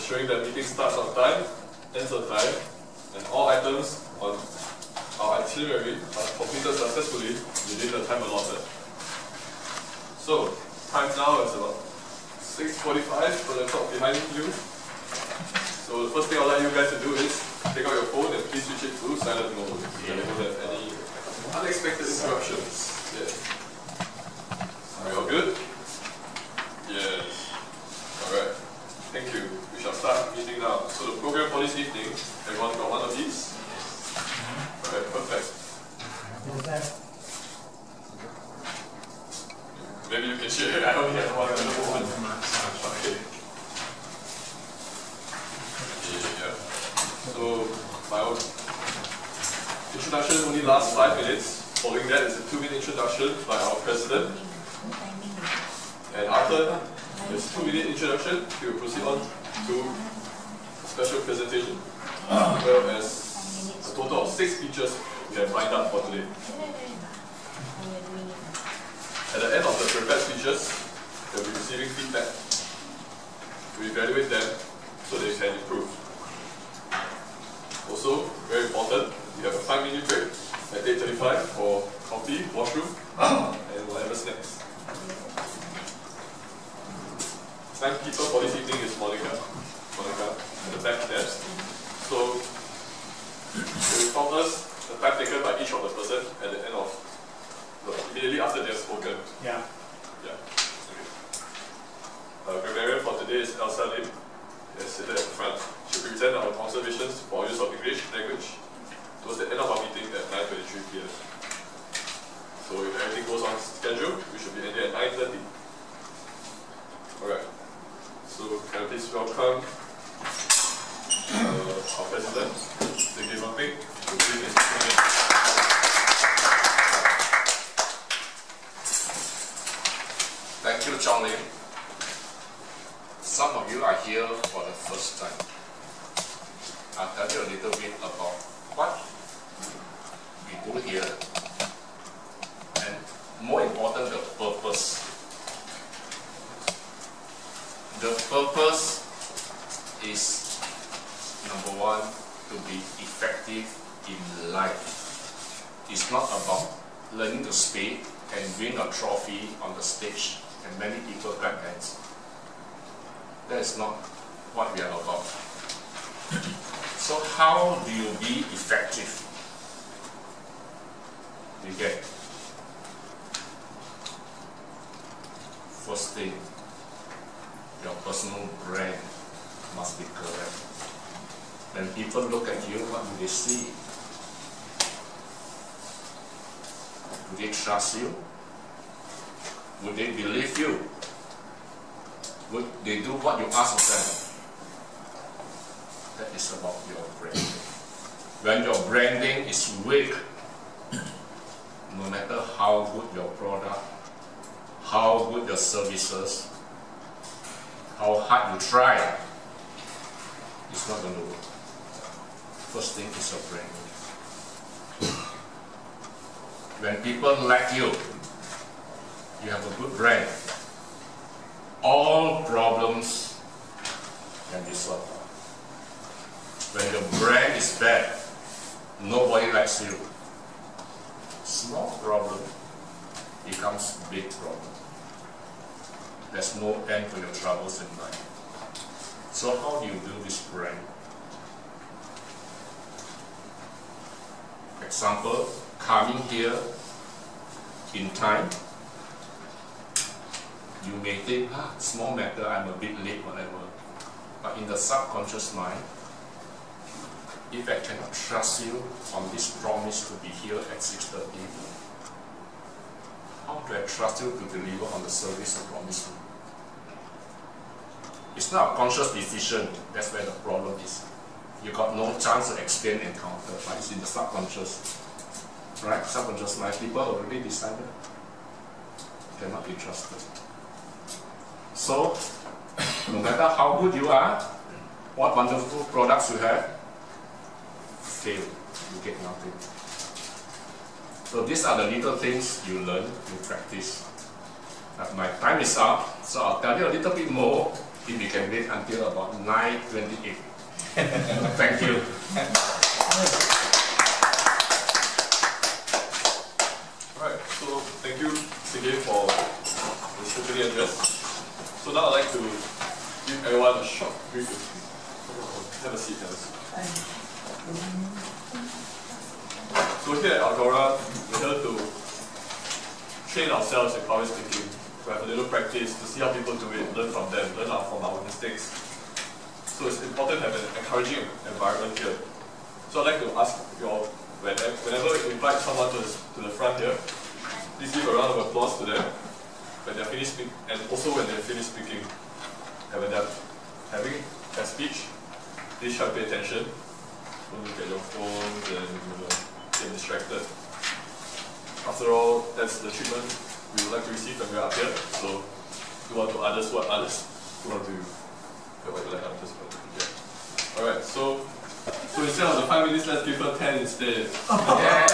ensuring that meeting starts on time, ends on time, and all items on our itinerary are completed successfully within the time allotted. So, time now is about 6:45 for the clock behind you. So the first thing I'll like you guys to do is take out your phone and please switch it to silent mode so that you don't have any unexpected interruptions. Yes. Are we all good? Yes. Alright. Thank you. We shall start meeting now. So the program for this evening, everyone got one of these? Alright, perfect. Maybe you can share. I only have one at the moment. Okay. Yeah. So my introduction only lasts 5 minutes. Following that is a 2-minute introduction by our president. And after this 2-minute introduction, we will proceed on to a special presentation, as well as a total of 6 speeches we have lined up for today. At the end of the prepared speeches, they will be receiving feedback. We evaluate them so they can improve. Also, very important, we have a 5-minute break at 8:35 for coffee, washroom, and whatever snacks. Timekeeper for this evening is Monica at the back there. So, they will inform us the time taken by each of the person at the end of immediately after they have spoken. Yeah. Yeah. Okay. Grammarian for today is Elsa Lim. Yes, seated at the front. She'll present our observations for use of English language towards the end of our meeting at 9:23 p.m. So if everything goes on schedule, we should be ending at 9:30. Alright. So can I please welcome our president, Mr. Gimaping, to bring his statement. Thank you, Chong Lim. Some of you are here for the first time. I'll tell you a little bit about what we do here, and more important, the purpose. The purpose is, number one, to be effective in life. It's not about learning to speak and win a trophy on the stage and many people clap hands. That is not what we are about. So how do you be effective? You get, first thing, your personal brand must be correct. When people look at you, what do they see? Do they trust you? Would they believe you? Would they do what you ask of them? That is about your branding. When your branding is weak, no matter how good your product, how good your services, how hard you try, it's not going to work. First thing is your branding. When people like you, you have a good brand, all problems can be solved. When your brand is bad, nobody likes you. Small problem becomes big problem. There's no end to your troubles in life. So how do you do this brand? Example, coming here in time. You may think, small matter, I'm a bit late, whatever. But in the subconscious mind, if I cannot trust you on this promise to be here at 6:30, how do I trust you to deliver on the service I promised you? It's not a conscious decision, that's where the problem is. You got no chance to explain and counter, but it's in the subconscious. Right? Subconscious mind, people already decided. Cannot be trusted. So, no matter how good you are, what wonderful products you have, fail, you get nothing. So these are the little things you learn, you practice. But my time is up, so I'll tell you a little bit more He became late until about 9:28. Thank you. Alright, so thank you again for this opening address. So now I'd like to give everyone a short briefing. Have a seat, have a seat. So here at Agora, we're here to train ourselves in public speaking, to have a little practice, to see how people do it, learn from them, learn from our mistakes. So it's important to have an encouraging environment here. So I'd like to ask you all, whenever you invite someone to the front here, please give a round of applause to them when they're finished speaking, and also when they're finished speaking. And when they're having their speech, please try to pay attention. Don't look at your phones and get distracted. After all, that's the treatment we would like to receive when we're up here. So do unto others what others do unto you. What you like others what you do. Alright, so instead of the 5 minutes, let's give her 10 instead. Yeah.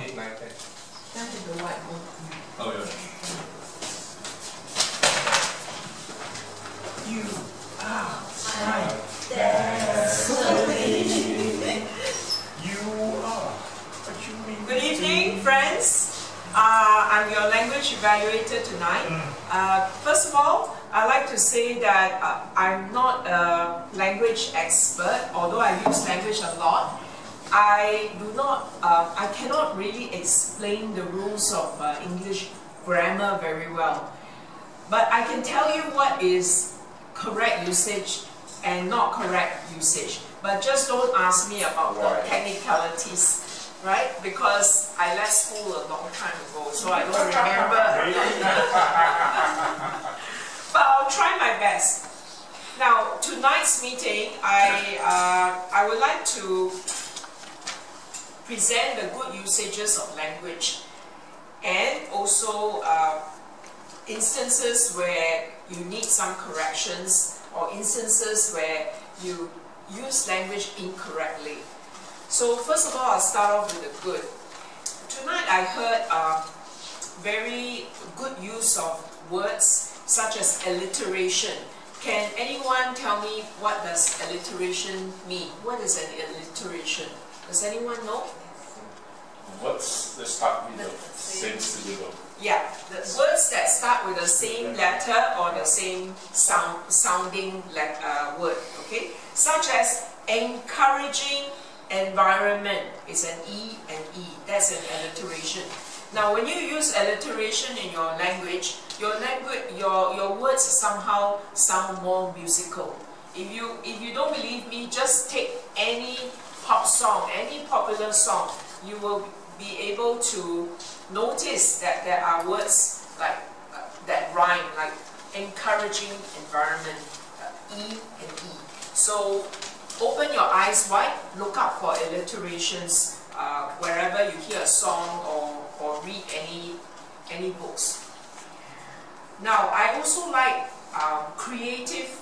8, 9, 10. That is the whiteboard. Oh yeah. You are right there. You are what you mean. Good evening, friends. I'm your language evaluator tonight. First of all, I'd like to say that I'm not a language expert, although I use language a lot. I cannot really explain the rules of English grammar very well. But I can tell you what is correct usage and not correct usage. But just don't ask me about the technicalities. Right? Because I left school a long time ago, so I don't remember. But I'll try my best. Now, tonight's meeting, I would like to present the good usages of language and also instances where you need some corrections or instances where you use language incorrectly. So first of all, I'll start off with the good. Tonight I heard very good use of words such as alliteration. Can anyone tell me what does alliteration mean? What is an alliteration? Does anyone know? Words that start with the same syllable. Yeah, the words that start with the same letter or the same sounding word. Okay, such as encouraging environment is an E and E. That's an alliteration. Now, when you use alliteration in your language, your words somehow sound more musical. If you don't believe me, just take any pop song, any popular song, you will be able to notice that there are words like that rhyme, like encouraging environment, E and E. So open your eyes wide, look up for alliterations wherever you hear a song or read any books. Now, I also like creative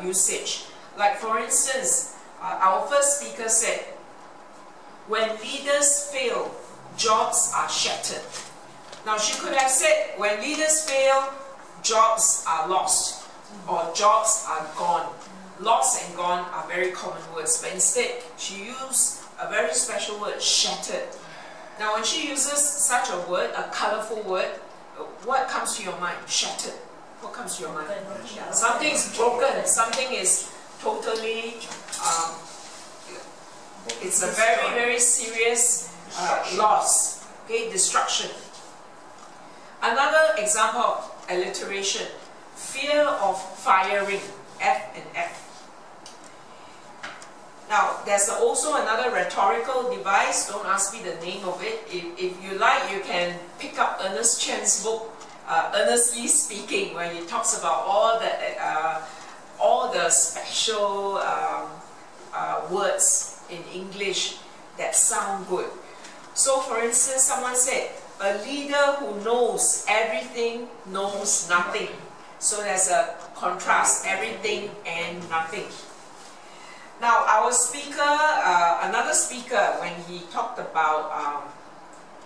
usage. Like for instance, our first speaker said, when leaders fail, jobs are shattered. Now, she could have said, when leaders fail, jobs are lost or jobs are gone. Lost and gone are very common words, but instead she used a very special word, shattered. Now when she uses such a word, a colorful word, what comes to your mind? Shattered. What comes to your mind? Yeah. Something is broken, something is totally, it's a very, very serious loss, okay, destruction. Another example of alliteration, fear of firing, F and F. Now, there's also another rhetorical device. Don't ask me the name of it. If you like, you can pick up Ernest Chen's book, Earnestly Speaking, where he talks about all the special words in English that sound good. So, for instance, someone said, a leader who knows everything knows nothing. So there's a contrast, everything and nothing. Now, our speaker, another speaker, when he talked about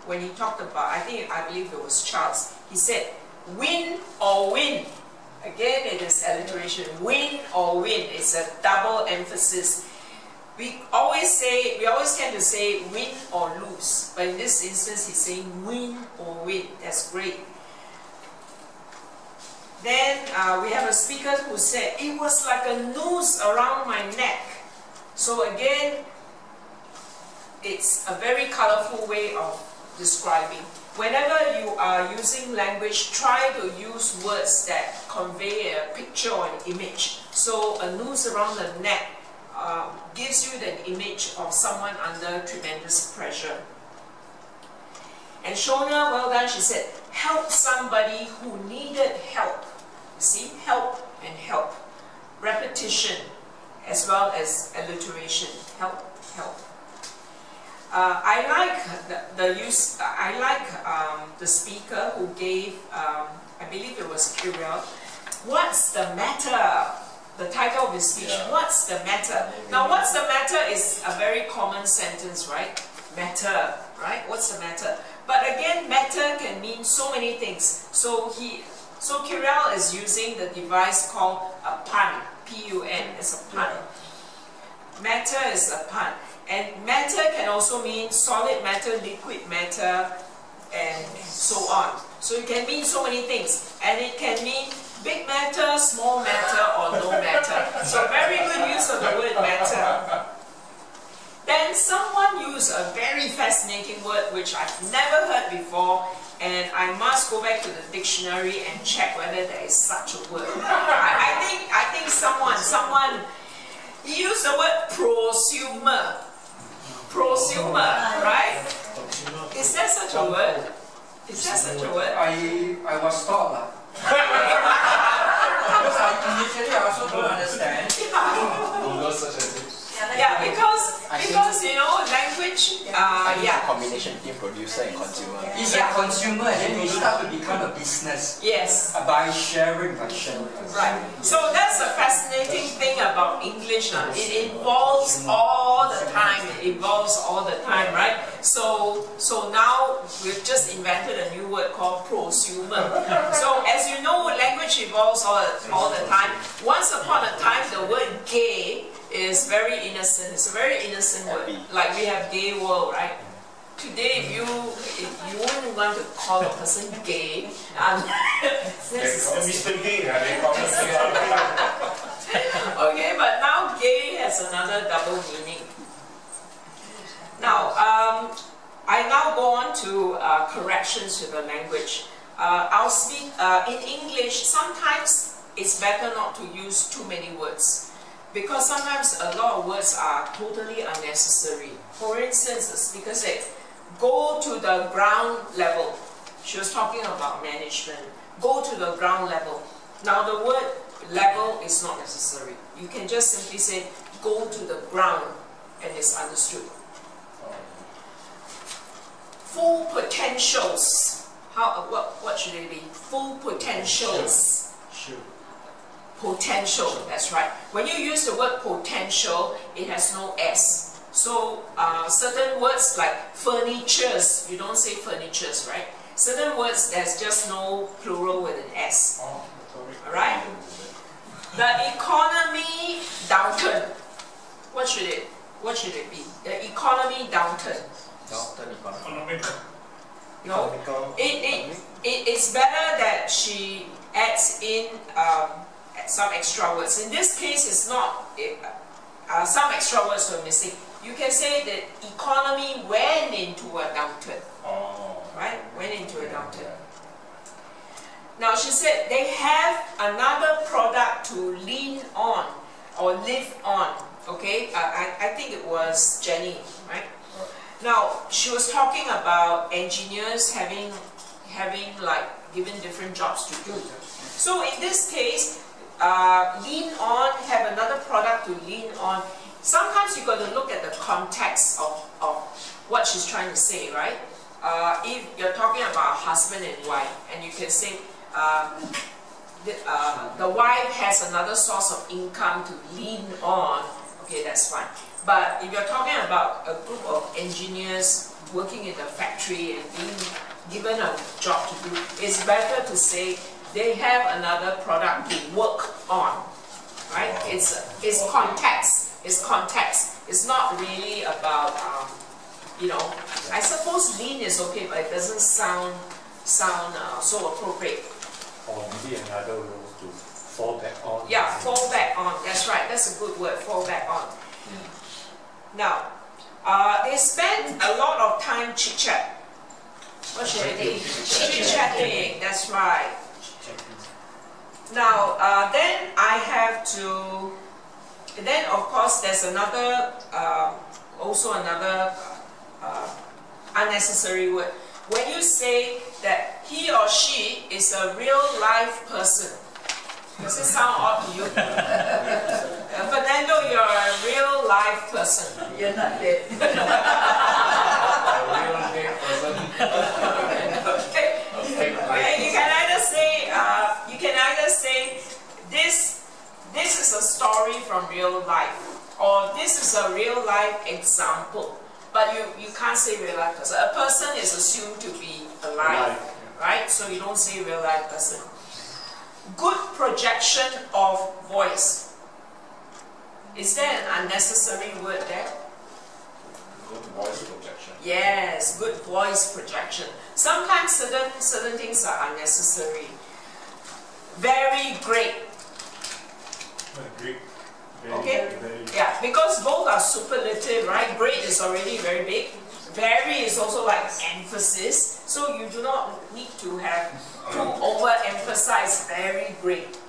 when he talked about, I believe it was Charles, he said, win or win. Again, it is alliteration. Win or win. It's a double emphasis. We always tend to say win or lose, but in this instance, he's saying win or win. That's great. Then we have a speaker who said, it was like a noose around my neck. So again, it's a very colorful way of describing. Whenever you are using language, try to use words that convey a picture or an image. So a noose around the neck gives you the image of someone under tremendous pressure. And Shona, well done, she said, help somebody who needed help. You see, help and help. Repetition as well as alliteration. Help, help. I like the speaker who gave, I believe it was Kirill, what's the matter? The title of his speech, what's the matter? Now, what's the matter is a very common sentence, right? Matter, right? What's the matter? But again, matter can mean so many things. So Kirill is using the device called a pun, P-U-N, it's a pun. Matter is a pun. And matter can also mean solid matter, liquid matter, and so on. So it can mean so many things. And it can mean big matter, small matter, or no matter. So very good use of the word matter. Then someone used a very fascinating word which I've never heard before, and I must go back to the dictionary and check whether there is such a word. I think someone he used the word prosumer. Prosumer, right? Is there such a word? Is there such a word? I was taught because initially I also don't understand. Yeah, because you know, language, combination between producer and consumer. It's a consumer and then you start to become a business. Yes. By sharing. Right. So that's a fascinating thing about English now. It evolves all the time. It evolves all the time, right? So now we've just invented a new word called prosumer. So as you know, language evolves all the time. Once upon a time, the word gay is very innocent. It's a very innocent word. Like we have gay world, right? Today, if you wouldn't want to call a person gay, Mr. Gay, they call us. okay, but now gay has another double meaning. Now, I now go on to corrections to the language. I'll speak in English. Sometimes it's better not to use too many words, because sometimes a lot of words are totally unnecessary. For instance, the speaker said, go to the ground level. She was talking about management. Go to the ground level. Now the word level is not necessary. You can just simply say, go to the ground, and it's understood. Full potentials. What should it be? Full potentials. Sure. Potential, that's right. When you use the word potential, it has no S. So certain words like furnitures, you don't say furnitures, right? Certain words, there's just no plural with an S. Alright? The economy downturn. What should it be? The economy downturn. Economical. No, it's better that she adds in some extra words. In this case, it's not some extra words were missing. You can say that economy went into a downturn. Right? Went into a downturn. Now she said they have another product to lean on or live on. Okay, I think it was Jenny, right? Now she was talking about engineers having like given different jobs to do. So in this case, lean on, have another product to lean on. Sometimes you got to look at the context of what she's trying to say, right? If you're talking about husband and wife, and you can say the wife has another source of income to lean on, okay, that's fine. But if you're talking about a group of engineers working in the factory and being given a job to do. It's better to say they have another product to work on, right? It's context. It's context. It's not really about you know. I suppose lean is okay, but it doesn't sound so appropriate. Or maybe another role to fall back on. Yeah, fall back on. That's right. That's a good word. Fall back on. Now, they spend a lot of time chit chat. What should I say? Chit chatting. That's right. Now, then I have to. And then of course there's another, also another unnecessary word. When you say that he or she is a real life person, does it sound odd to you? Fernando, you're a real life person. You're not dead. A real dead person. Okay, you can either say this is a story from real life, or this is a real life example. But you can't say real life person. A person is assumed to be alive, right? So you don't say real life person. Good projection of voice. Is there an unnecessary word there? Good voice projection. Yes, good voice projection. Sometimes certain things are unnecessary. Very great. Great. Okay? Yeah, because both are superlative, right? Great is already very big. Very is also like emphasis. So you do not need to have to overemphasize very great.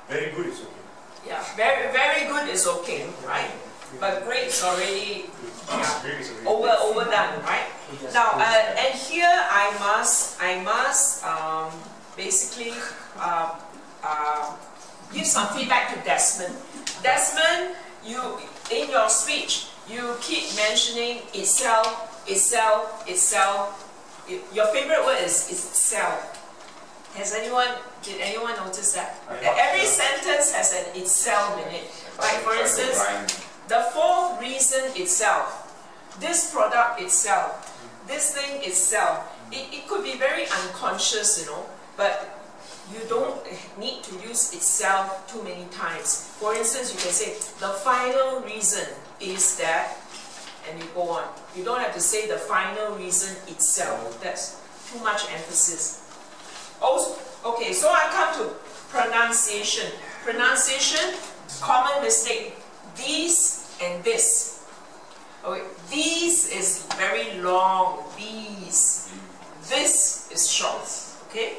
Very good is okay. Yeah, very good is okay, right? But great is already overdone, right? Now, and here I must basically give some feedback to Desmond. Desmond, you in your speech you keep mentioning itself. Your favorite word is itself. Did anyone notice that? That every sentence has an itself in it. Like for instance, the fourth reason itself, this product itself, this thing itself. It could be very unconscious, you know, but you don't need to use itself too many times. For instance, you can say, the final reason is that, and you go on. You don't have to say the final reason itself. That's too much emphasis. Also, okay, so I come to pronunciation. Pronunciation, common mistake. These and this. Okay, these is very long. These. This is short. Okay?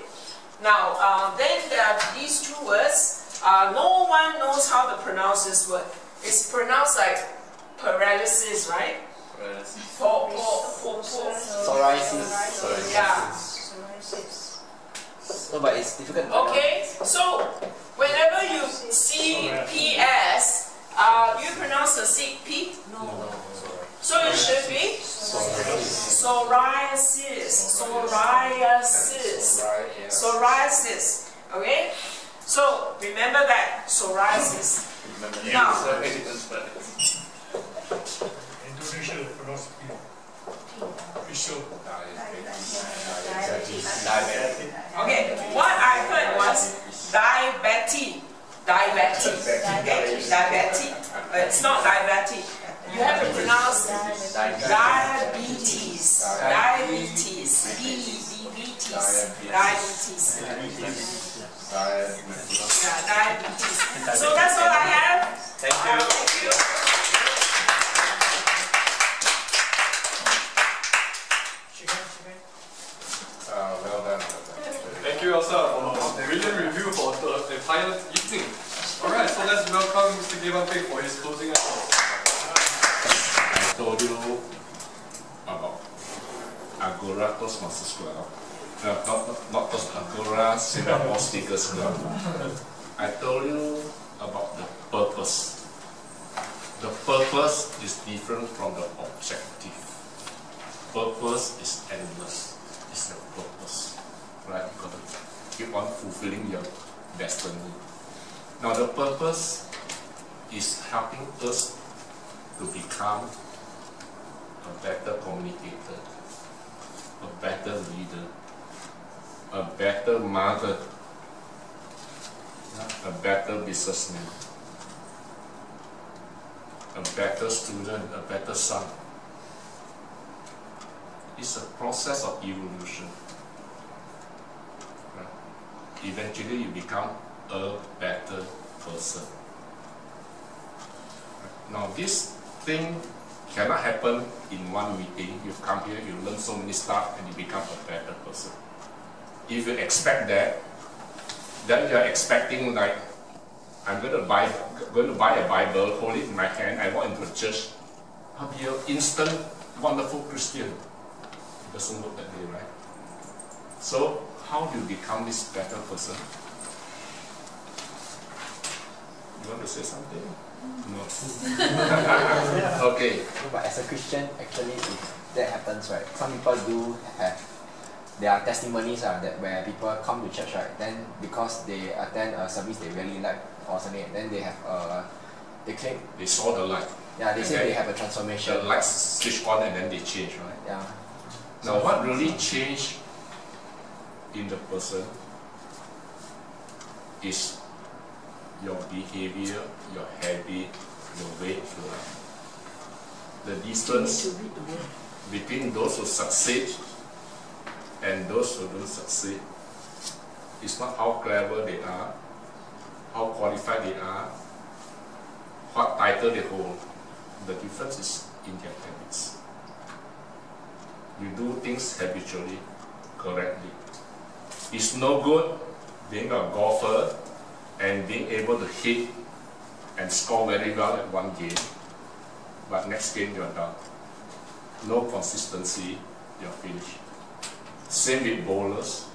Now, then there are these two words. No one knows how to pronounce this word. It's pronounced like paralysis, right? Psoriasis. Yeah. No, but it's difficult. Okay, so whenever you see PS, do you pronounce the C P? No. So it should be psoriasis. Okay? So remember that, psoriasis. Now, Indonesia will pronounce P. Visual. okay, what I heard was diabetes. Okay? Diabetes. It's not diabetes. You have to pronounce diabetes. Yeah, diabetes. So that's all I have. Thank you. Thank you. Well done. Thank you, Elsa, for a brilliant review for the entire evening. Alright, so let's welcome Mr. Gevanping for his closing applause. I told you about Agora Toastmasters Club. Not Agora Singapore Speakers Club. I told you about the purpose. The purpose is different from the objective. Purpose is endless. It's the purpose. Right? You got to keep on fulfilling your destiny. Now the purpose is helping us to become a better communicator, a better leader, a better mother, a better businessman, a better student, a better son. It's a process of evolution. Eventually you become a better person. Now this thing cannot happen in one meeting. You come here, you learn so many stuff and you become a better person. If you expect that, then you are expecting like, I'm going to buy a Bible, hold it in my hand, I walk into a church, I'll be an instant wonderful Christian. It doesn't work that way, right? So how do you become this better person? You want to say something? No. Okay. But as a Christian, actually, if that happens, right, some people do have their testimonies that where people come to church, right, then because they attend a service they really like or something, then they have they claim they saw the light. Yeah, they say they have a transformation. The lights switch on and then they change, right? Yeah. Now, what really changed in the person is your behavior, your habit, your way of life. The difference between those who succeed and those who don't succeed is not how clever they are, how qualified they are, what title they hold. The difference is in their habits. You do things habitually, correctly. It's no good being a golfer and being able to hit and score very well at one game, but next game you're done. No consistency, you're finished. Same with bowlers.